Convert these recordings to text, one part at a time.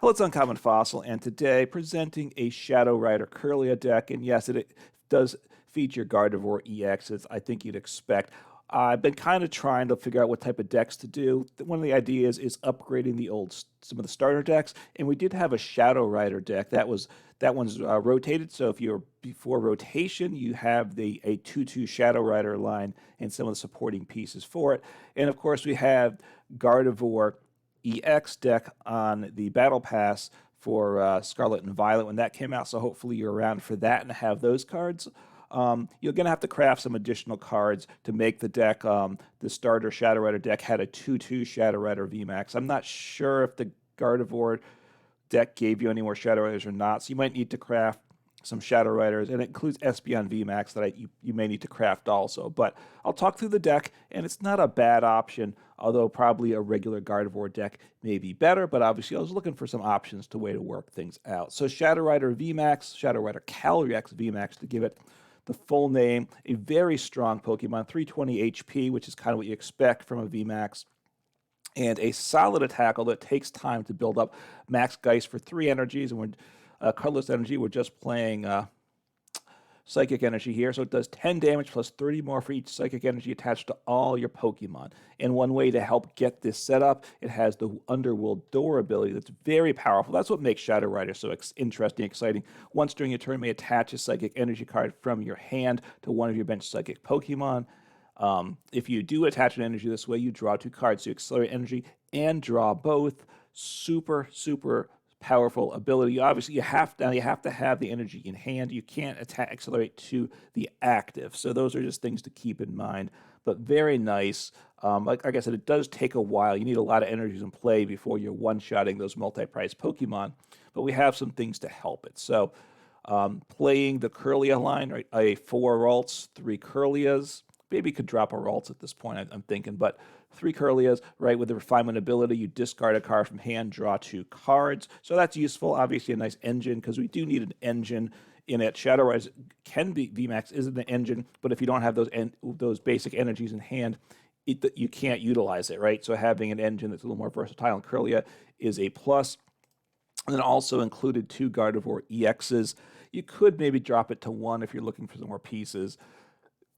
Hello, it's Uncommon Fossil, and today presenting a Shadow Rider Kirlia deck, and yes, it does feature Gardevoir EX, as I think you'd expect. I've been kind of trying to figure out what type of decks to do. One of the ideas is upgrading some of the starter decks, and we did have a Shadow Rider deck. That one's rotated, so if you're before rotation, you have a 2/2 Shadow Rider line and some of the supporting pieces for it. And of course, we have Gardevoir EX deck on the Battle Pass for Scarlet and Violet when that came out, so hopefully you're around for that and have those cards. You're going to have to craft some additional cards to make the deck. The starter Shadow Rider deck had a 2/2 Shadow Rider VMAX. I'm not sure if the Gardevoir deck gave you any more Shadow Riders or not, so you might need to craft some Shadow Riders, and it includes Espeon VMAX that you may need to craft also. But I'll talk through the deck, and it's not a bad option, although probably a regular Gardevoir deck may be better, but obviously I was looking for some options to way to work things out. So Shadow Rider VMAX, Shadow Rider Calyrex VMAX to give it the full name, a very strong Pokemon, 320 HP, which is kind of what you expect from a VMAX, and a solid attack, although it takes time to build up. Max Geist for 3 energies, and we're colorless energy. We're just playing psychic energy here, so it does 10 damage plus 30 more for each psychic energy attached to all your Pokemon. And one way to help get this set up, it has the Underworld Door ability that's very powerful. That's what makes Shadow Rider so interesting, exciting. Once during your turn, may attach a psychic energy card from your hand to one of your bench psychic Pokemon. If you do attach an energy this way, you draw 2 cards. So you accelerate energy and draw both. Super, super powerful ability. Obviously, you have to have the energy in hand. You can't accelerate to the active. So those are just things to keep in mind. But very nice. Like I said, it does take a while. You need a lot of energies in play before you're one-shotting those multi-prize Pokemon. But we have some things to help it. So playing the Kirlia line, right? A 4 Ralts, 3 Kirlias. Maybe could drop a Ralts at this point, I'm thinking, but 3 Kirlias, right, with the refinement ability, you discard a card from hand, draw 2 cards. So that's useful. Obviously, a nice engine, because we do need an engine in it. Shadow Riders can be, VMAX isn't an engine, but if you don't have those basic energies in hand, you can't utilize it, right? So having an engine that's a little more versatile in Kirlia is a plus. And then also included 2 Gardevoir EXs. You could maybe drop it to 1 if you're looking for some more pieces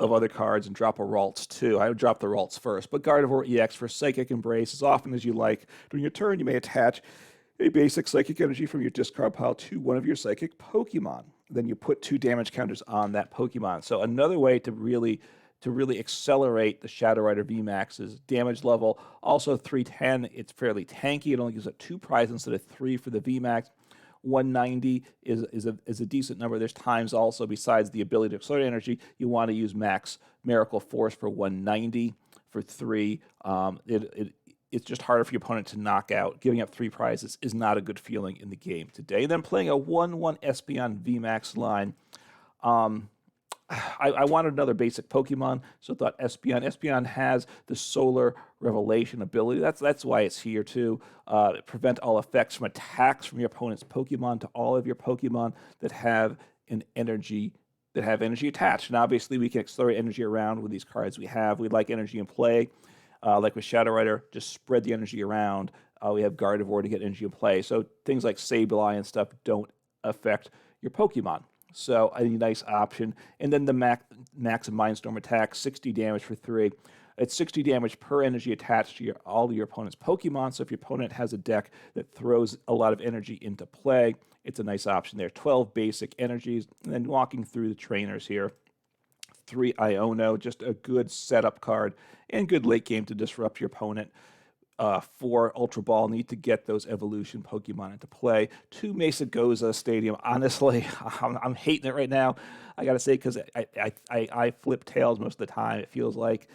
of other cards and drop a Ralts too. I would drop the Ralts first, but Gardevoir EX for Psychic Embrace as often as you like. During your turn, you may attach a basic Psychic Energy from your discard pile to one of your Psychic Pokemon. Then you put 2 damage counters on that Pokemon. So another way to really accelerate the Shadow Rider VMAX's damage level. Also 310, it's fairly tanky. It only gives up 2 prizes instead of 3 for the VMAX. 190 is a decent number. There's times also, besides the ability to accelerate energy, you want to use Max Miracle Force for 190 for 3. It's just harder for your opponent to knock out. Giving up 3 prizes is not a good feeling in the game today. Then playing a 1/1 Espeon VMAX line. I wanted another basic Pokemon, so I thought Espeon. Espeon has the Solar Revelation ability. That's why it's here too. Prevent all effects from attacks from your opponent's Pokemon to all of your Pokemon that have energy attached. And obviously, we can accelerate energy around with these cards we have. We like energy in play, like with Shadow Rider. Just spread the energy around. We have Gardevoir to get energy in play. So things like Sableye and stuff don't affect your Pokemon. So a nice option. And then the max Mindstorm attack, 60 damage for 3. It's 60 damage per energy attached to all of your opponent's Pokemon. So if your opponent has a deck that throws a lot of energy into play, it's a nice option there. 12 basic energies. And then walking through the trainers here. 3 Iono, just a good setup card and good late game to disrupt your opponent. 4 Ultra Ball, need to get those evolution Pokemon into play. 2 Mesagoza Stadium. Honestly, I'm hating it right now. I gotta say, because I flip tails most of the time, it feels like,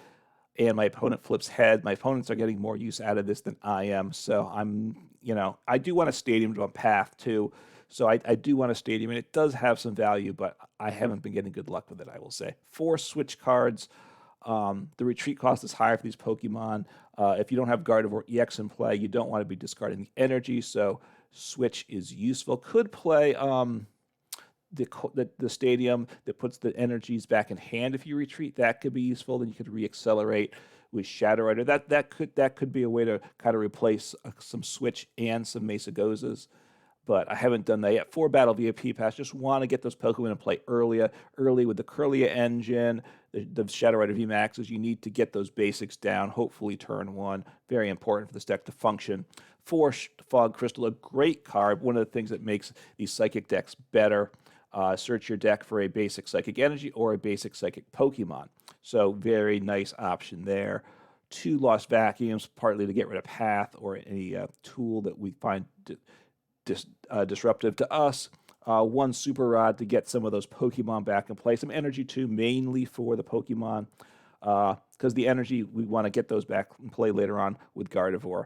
and my opponent flips head. My opponents are getting more use out of this than I am. So I do want a Stadium to a path too. So I do want a Stadium, and it does have some value, but I haven't been getting good luck with it, I will say. 4 Switch cards. The retreat cost is higher for these Pokemon. If you don't have Gardevoir EX in play, you don't want to be discarding the energy, so Switch is useful. Could play the Stadium that puts the energies back in hand if you retreat. That could be useful. Then you could re-accelerate with Shadow Rider. That could be a way to kind of replace some Switch and some Mesagozas, but I haven't done that yet. For Battle VIP Pass, just want to get those Pokemon in play early with the Kirlia engine, the Shadow Rider VMAXs. You need to get those basics down, hopefully turn 1. Very important for this deck to function. For Fog Crystal, a great card. One of the things that makes these Psychic decks better. Search your deck for a basic Psychic Energy or a basic Psychic Pokemon. So very nice option there. 2 Lost Vacuums, partly to get rid of Path or any tool that we find disruptive to us. 1 Super Rod to get some of those Pokemon back in play. Some Energy too, mainly for the Pokemon, because the Energy, we want to get those back in play later on with Gardevoir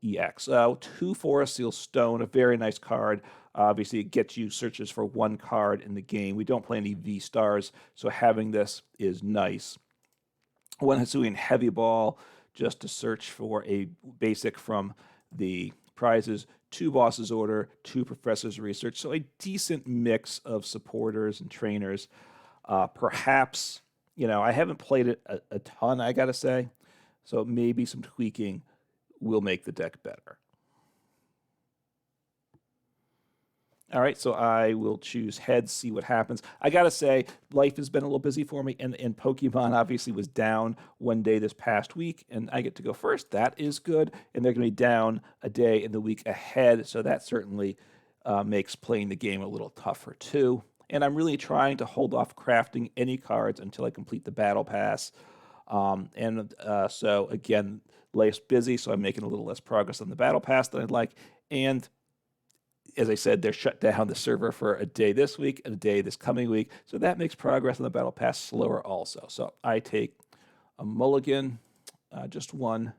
EX. 2 Forest Seal Stone, a very nice card. Obviously, it gets you searches for 1 card in the game. We don't play any V-Stars, so having this is nice. 1 Hisuian Heavy Ball, just to search for a basic from the prizes. 2 Boss's Order, 2 Professor's Research. So a decent mix of supporters and trainers. Perhaps, I haven't played it a ton, I got to say. So maybe some tweaking will make the deck better. All right, so I will choose heads, see what happens. I got to say, life has been a little busy for me, and Pokemon obviously was down 1 day this past week, and I get to go first. That is good, and they're going to be down a day in the week ahead, so that certainly makes playing the game a little tougher too. And I'm really trying to hold off crafting any cards until I complete the Battle Pass. So again, life's busy, so I'm making a little less progress on the Battle Pass than I'd like, and as I said, they're shut down the server for a day this week and a day this coming week. So that makes progress on the Battle Pass slower also. So I take a mulligan, just 1.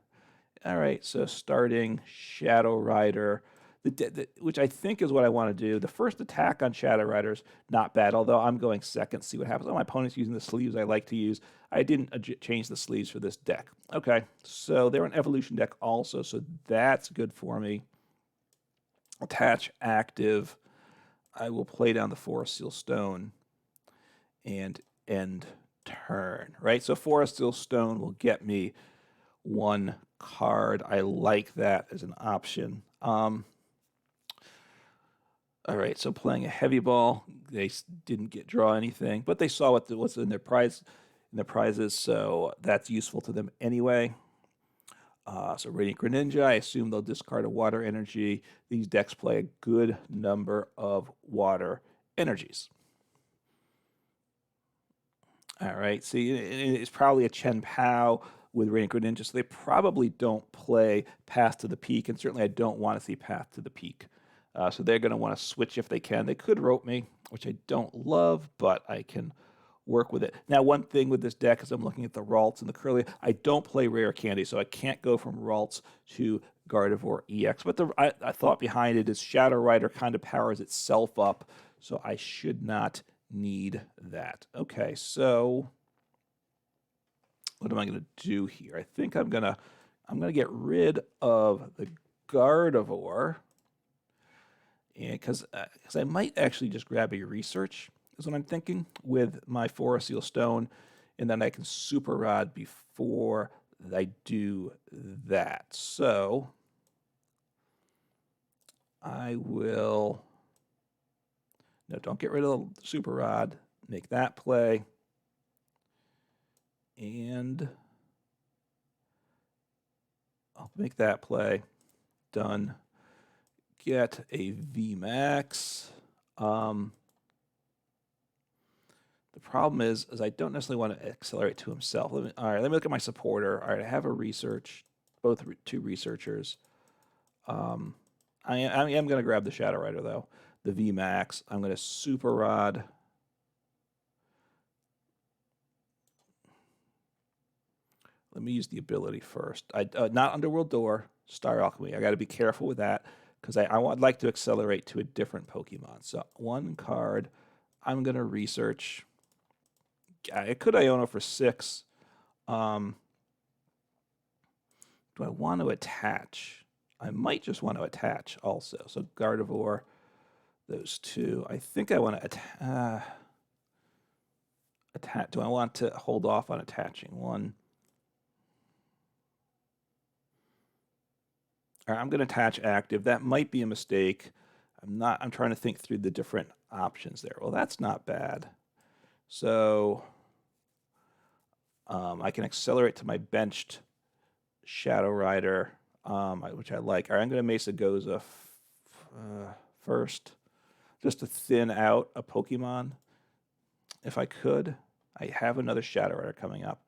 All right, so starting Shadow Rider, which I think is what I want to do. The first attack on Shadow Rider's not bad, although I'm going second, see what happens. Oh, my opponent's using the sleeves I like to use. I didn't change the sleeves for this deck. Okay, so they're an evolution deck also, so that's good for me. Attach active. I will play down the Forest Seal Stone and end turn, right? So Forest Seal Stone will get me 1 card. I like that as an option. All right, so playing a Heavy Ball. They didn't draw anything, but they saw what's in their prizes, so that's useful to them anyway. So Radiant Greninja, I assume they'll discard a Water Energy. These decks play a good number of Water Energies. All right, see, it's probably a Chen Pao with Radiant Greninja, so they probably don't play Path to the Peak, and certainly I don't want to see Path to the Peak. So they're going to want to switch if they can. They could rope me, which I don't love, but I can work with it. Now, one thing with this deck is I'm looking at the Ralts and the Kirlia. I don't play Rare Candy, so I can't go from Ralts to Gardevoir EX. But I thought behind it is Shadow Rider kind of powers itself up, so I should not need that. Okay, so what am I going to do here? I think I'm gonna get rid of the Gardevoir, and because I might actually just grab a Research. Is what I'm thinking with my Forest Seal Stone, and then I can Super Rod before I do that. So I will, no, don't get rid of the Super Rod, make that play, and I'll make that play, done. Get a VMAX. The problem is I don't necessarily want to accelerate to himself. All right, let me look at my supporter. All right, I have a Research, both 2 researchers. I am going to grab the Shadow Rider, though, the VMAX. I'm going to Super Rod. Let me use the ability first. Not Underworld Door, Star Alchemy. I got to be careful with that because I would like to accelerate to a different Pokemon. So 1 card. I'm going to Research. I could Iono for 6. Do I want to attach? I might just want to attach also. So Gardevoir, those 2. I think I want to attach. Do I want to hold off on attaching 1? All right, I'm going to attach active. That might be a mistake. I'm trying to think through the different options there. Well, that's not bad. So I can accelerate to my benched Shadow Rider, which I like. All right, I'm going to Mesagoza first, just to thin out a Pokemon, if I could. I have another Shadow Rider coming up.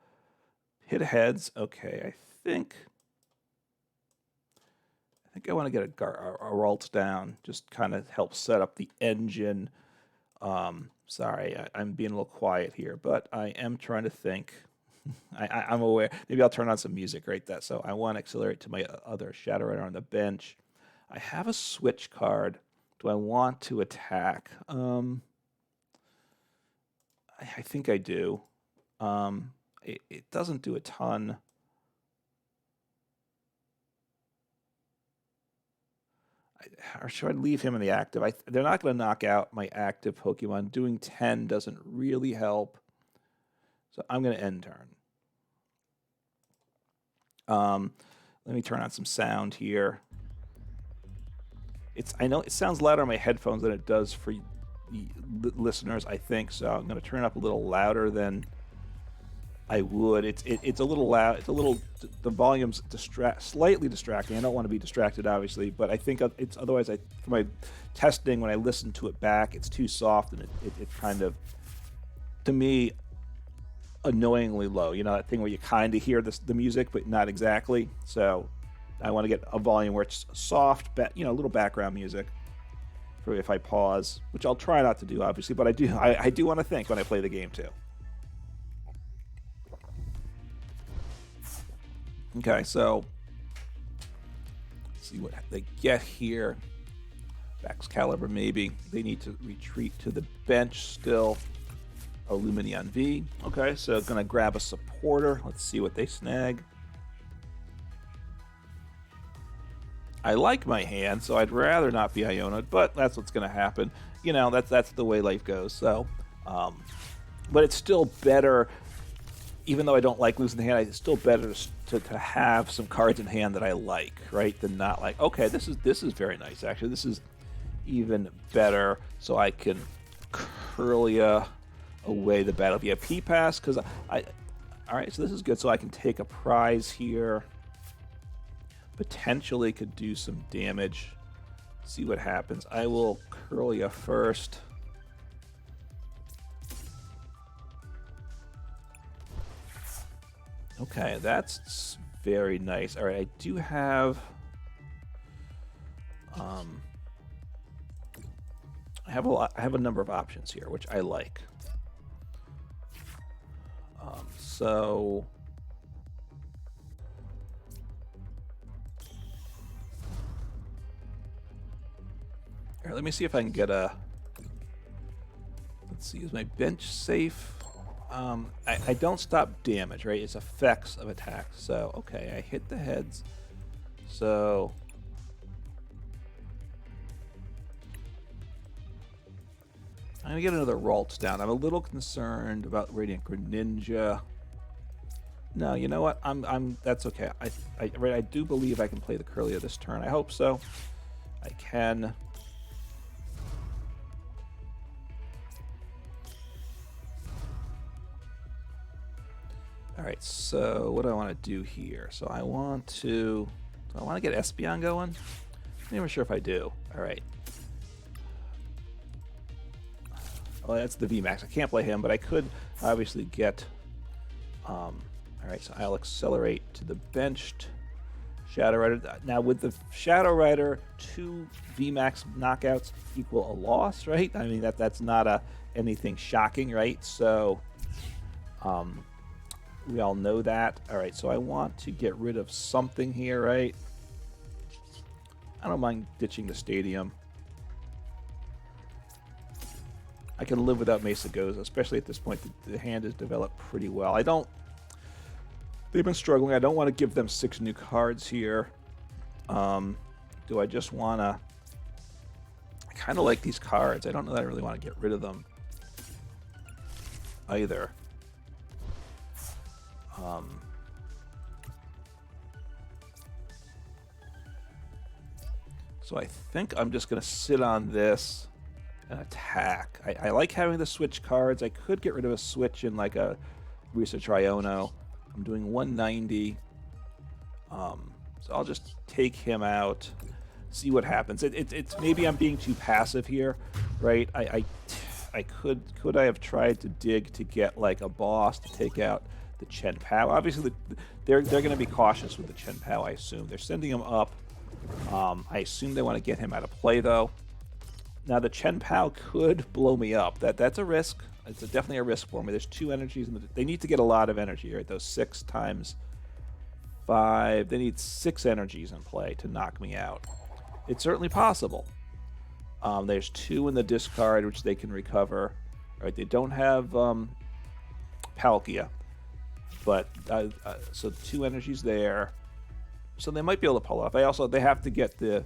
Hit heads. Okay, I think I want to get a Ralts down, just kind of help set up the engine. Sorry, I'm being a little quiet here, but I am trying to think. I'm aware. Maybe I'll turn on some music right there. So I want to accelerate to my other Shadow Rider on the bench. I have a switch card. Do I want to attack? I think I do. It doesn't do a ton. Or should I leave him in the active? They're not going to knock out my active Pokemon. Doing 10 doesn't really help. So I'm going to end turn. Let me turn on some sound here. I know it sounds louder on my headphones than it does for listeners, I think. So I'm going to turn it up a little louder than I would. It's a little loud. The volume's slightly distracting. I don't want to be distracted, obviously, but I think it's otherwise. For my testing, when I listen to it back, it's too soft and it kind of, to me, annoyingly low. You know that thing where you kind of hear the music, but not exactly. So I want to get a volume where it's soft, a little background music for if I pause, which I'll try not to do, obviously, but I do want to think when I play the game too. Okay, so let's see what they get here. Excalibur, maybe. They need to retreat to the bench still. Lumineon V. Okay, so going to grab a supporter. Let's see what they snag. I like my hand, so I'd rather not be Iono, but that's what's going to happen. You know, that's the way life goes. So, but it's still better. Even though I don't like losing the hand, it's still better to have some cards in hand that I like, right, than not like. Okay, this is very nice, actually. This is even better, so I can Kirlia away the Battle VIP Pass, because all right, so this is good, so I can take a prize here. Potentially could do some damage. See what happens. I will Kirlia first. Okay, that's very nice. All right, I do have I have a number of options here, which I like. So all right, let me see if I can get a. Let's see, is my bench safe? I don't stop damage, right? It's effects of attacks. So, okay, I hit the heads. So, I'm going to get another Ralts down. I'm a little concerned about Radiant Greninja. No, you know what? That's okay. I do believe I can play the Kirlia this turn. I hope so. I can. All right, so what do I want to do here? So I want to get Espeon going? I'm not even sure if I do. All right. Oh, that's the VMAX. I can't play him, but I could obviously get... all right, so I'll accelerate to the benched Shadow Rider. Now, with the Shadow Rider, 2 VMAX knockouts equal a loss, right? I mean, that's not anything shocking, right? So... we all know that. All right, so I want to get rid of something here, right? I don't mind ditching the stadium. I can live without Mesagoza, especially at this point. The hand has developed pretty well. They've been struggling. I don't want to give them 6 new cards here. Do I just want to... I kind of like these cards. I don't know that I really want to get rid of them either. So I think I'm just going to sit on this and attack. I like having the switch cards. I could get rid of a switch in like a Research Iono. I'm doing 190. So I'll just take him out, see what happens. It's maybe I'm being too passive here, right? I could I have tried to dig to get like a boss to take out the Chen Pao. Obviously, they're going to be cautious with the Chen Pao, I assume. They're sending him up. I assume they want to get him out of play, though. Now, the Chen Pao could blow me up. That's a risk. It's definitely a risk for me. There's 2 energies. They need to get a lot of energy, right? Those 6 times 5. They need 6 energies in play to knock me out. It's certainly possible. There's 2 in the discard, which they can recover. Right? They don't have Palkia. But, so 2 energies there. So they might be able to pull off. They have to get the...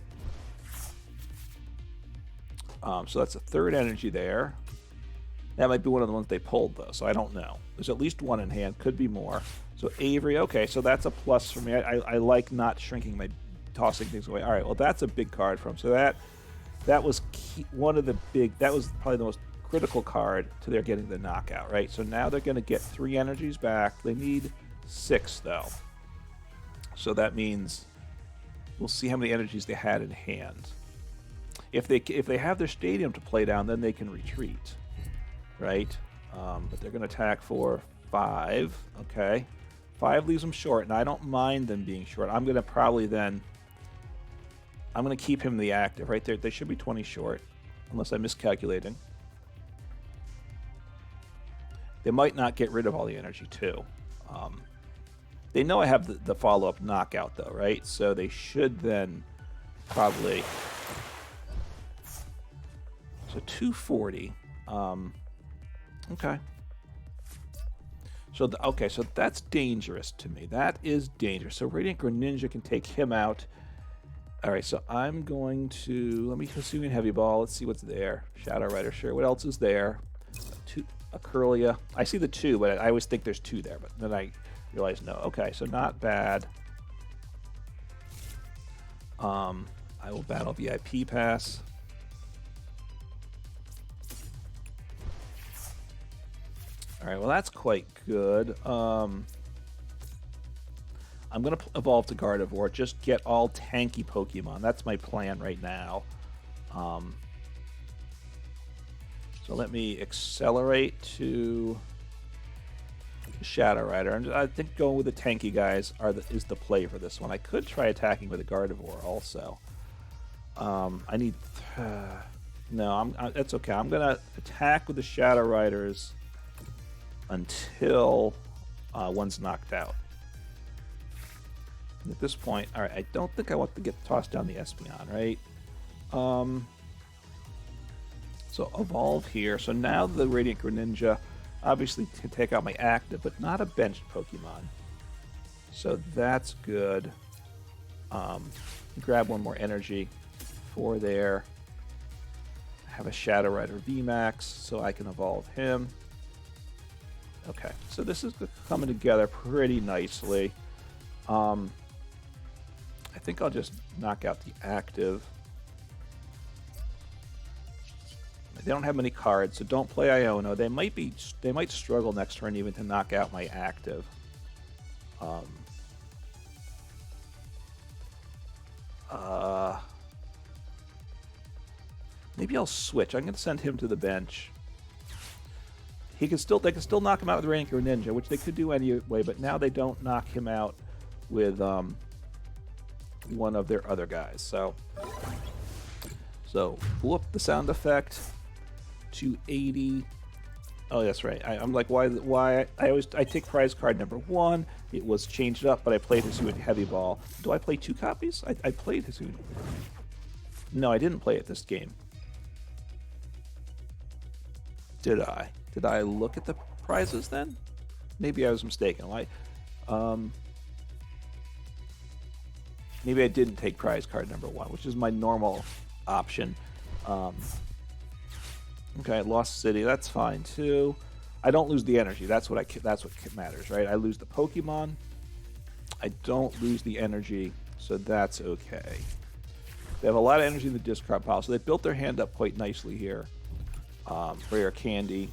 so that's a 3rd energy there. That might be one of the ones they pulled, though, so I don't know. There's at least 1 in hand. Could be more. So Avery, okay, so that's a plus for me. I like not shrinking tossing things away. All right, well, that's a big card for him. So that was one of the big... That was probably the most critical card to their getting the knockout, right? So now they're going to get 3 energies back. They need 6, though. So that means we'll see how many energies they had in hand. If they have their stadium to play down, then they can retreat, right? But they're going to attack for 5. Okay, 5 leaves them short, and I don't mind them being short. I'm going to probably then... I'm going to keep him the active, right? They should be 20 short, unless I'm miscalculating. They might not get rid of all the energy, too. They know I have the follow-up knockout, though, right? So they should then probably... So 240. Okay. So so that's dangerous to me. That is dangerous. So Radiant Greninja can take him out. All right, so I'm going to... Let me Hisuian Heavy Ball. Let's see what's there. Shadow Rider, sure. What else is there? A Kirlia. I see the 2, but I always think there's 2 there. But then I realize no. Okay, so not bad. I will Battle VIP Pass. All right, well, that's quite good. I'm going to evolve to Gardevoir, just get all tanky Pokemon. That's my plan right now. So let me accelerate to Shadow Rider. And I think going with the tanky guys is the play for this one. I could try attacking with a Gardevoir also. I need... no, that's okay. I'm going to attack with the Shadow Riders until one's knocked out. At this point, all right, I don't think I want to get tossed down the Espeon, right? So evolve here. So now the Radiant Greninja obviously can take out my active, but not a benched Pokemon. So that's good. Grab 1 more energy for there. Have a Shadow Rider VMAX, so I can evolve him. Okay, so this is coming together pretty nicely. I think I'll just knock out the active. They don't have many cards, so don't play Iono. They might struggle next turn even to knock out my active. Maybe I'll switch. I'm going to send him to the bench. They can still knock him out with Radiant Greninja, which they could do anyway, but now they don't knock him out with one of their other guys. So whoop, the sound effect. 280. Oh, that's right. I'm like, why? I take prize card number 1. It was changed up, but I played Hisuian Heavy Ball. Do I play 2 copies? I played Hisuian. No, I didn't play it this game. Did I? Did I look at the prizes then? Maybe I was mistaken. Maybe I didn't take prize card number 1, which is my normal option. Okay, Lost City. That's fine too. I don't lose the energy. That's what matters, right? I lose the Pokemon. I don't lose the energy, so that's okay. They have a lot of energy in the discard pile, so they built their hand up quite nicely here. Rare Candy.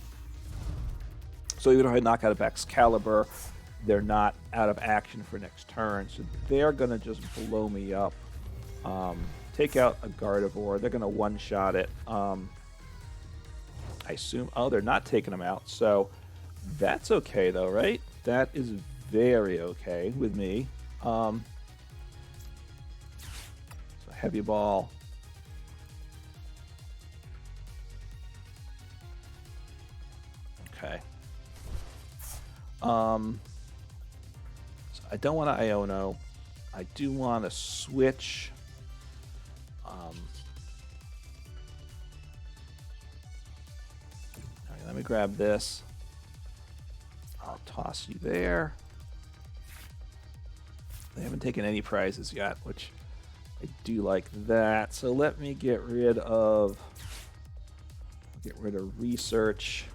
So even if I knock out a Excalibur, they're not out of action for next turn, so they're going to just blow me up. Take out a Gardevoir. They're going to one-shot it. I assume... Oh, they're not taking them out, so that's okay, though, right? That is very okay with me. So Heavy Ball. Okay. So I don't want to Iono. I do want to switch. Okay, let me grab this. I'll toss you there. They haven't taken any prizes yet, which I do like that. So let me get rid of research.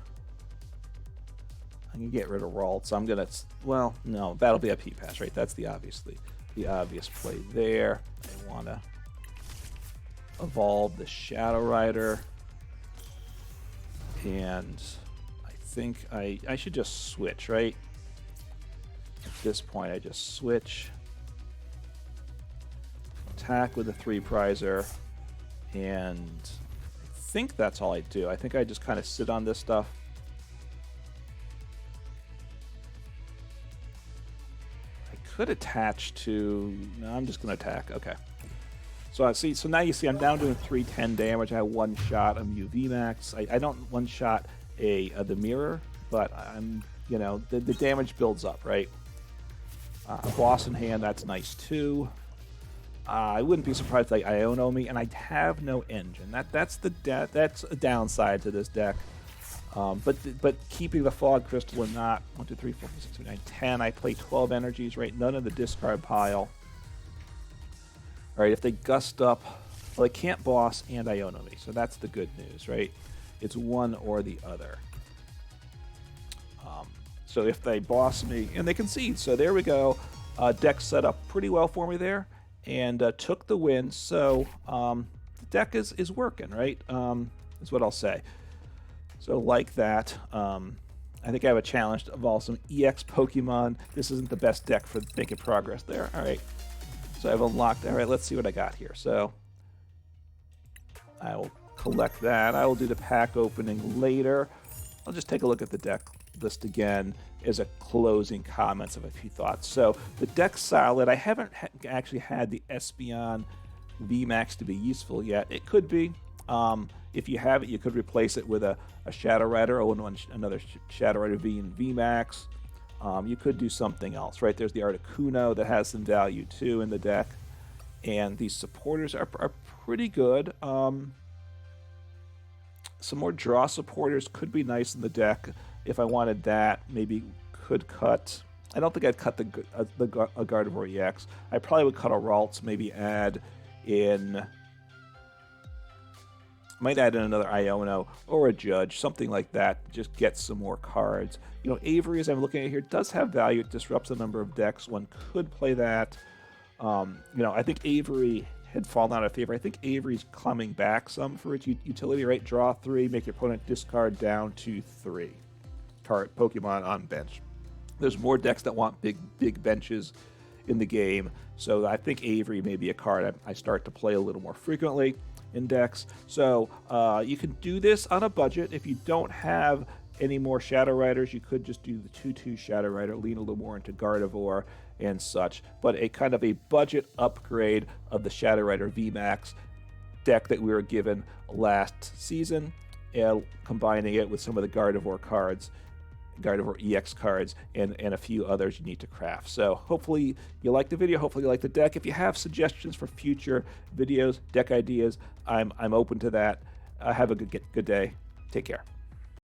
I'm gonna get rid of Ralts. I'm gonna, well, no, Battle VIP Pass, right? That's the obvious play there. I want to evolve the Shadow Rider, and I think I should just switch, right? At this point, I just switch, attack with a 3-prizer, and I think that's all I do. I think I just kind of sit on this stuff. Could attach to... No, I'm just going to attack. Okay. So I see. So now you see I'm down doing 310 damage. I have one shot a Mew VMAX. I don't one shot the mirror, but I'm, you know, the damage builds up, right? Boss in hand, that's nice too. I wouldn't be surprised if they Iono me, and I have no engine. That's a downside to this deck. But keeping the Fog Crystal and not 1, 2, 3, 4, 5, 6, 7, 9, 10. I play 12 energies, right? None in the discard pile. All right, if they gust up, well, they can't boss and Iono me, so that's the good news, right? It's one or the other. So if they boss me, and they concede, so there we go. Deck set up pretty well for me there, and took the win. So the deck is working, right? Is what I'll say. So like that, I think I have a challenge to evolve some EX Pokemon. This isn't the best deck for making progress there. All right, so I've unlocked. All right, let's see what I got here. So I will collect that. I will do the pack opening later. I'll just take a look at the deck list again as a closing comments of a few thoughts. So the deck's solid. I haven't actually had the Espeon VMAX to be useful yet. It could be. If you have it, you could replace it with a Shadow Rider or another Shadow Rider V and VMAX. You could do something else, right? There's the Articuno that has some value too in the deck. And these supporters are pretty good. Some more draw supporters could be nice in the deck. If I wanted that, maybe could cut... I don't think I'd cut a Gardevoir EX. I probably would cut a Ralts, maybe add in... Might add in another Iono or a Judge, something like that. Just get some more cards. You know, Avery, as I'm looking at here, does have value. It disrupts a number of decks. One could play that. You know, I think Avery had fallen out of favor. I think Avery's coming back some for its utility, right? Draw 3, make your opponent discard down to 3. Card Pokemon on bench. There's more decks that want big benches in the game, so I think Avery may be a card I start to play a little more frequently in decks. So you can do this on a budget. If you don't have any more Shadow Riders, you could just do the 2/2 Shadow Rider, lean a little more into Gardevoir and such. But a kind of a budget upgrade of the Shadow Rider VMAX deck that we were given last season, combining it with some of the Gardevoir cards, Gardevoir EX cards, and a few others you need to craft. So hopefully you like the video, hopefully you like the deck. If you have suggestions for future videos, deck ideas, I'm open to that. Have a good day. Take care.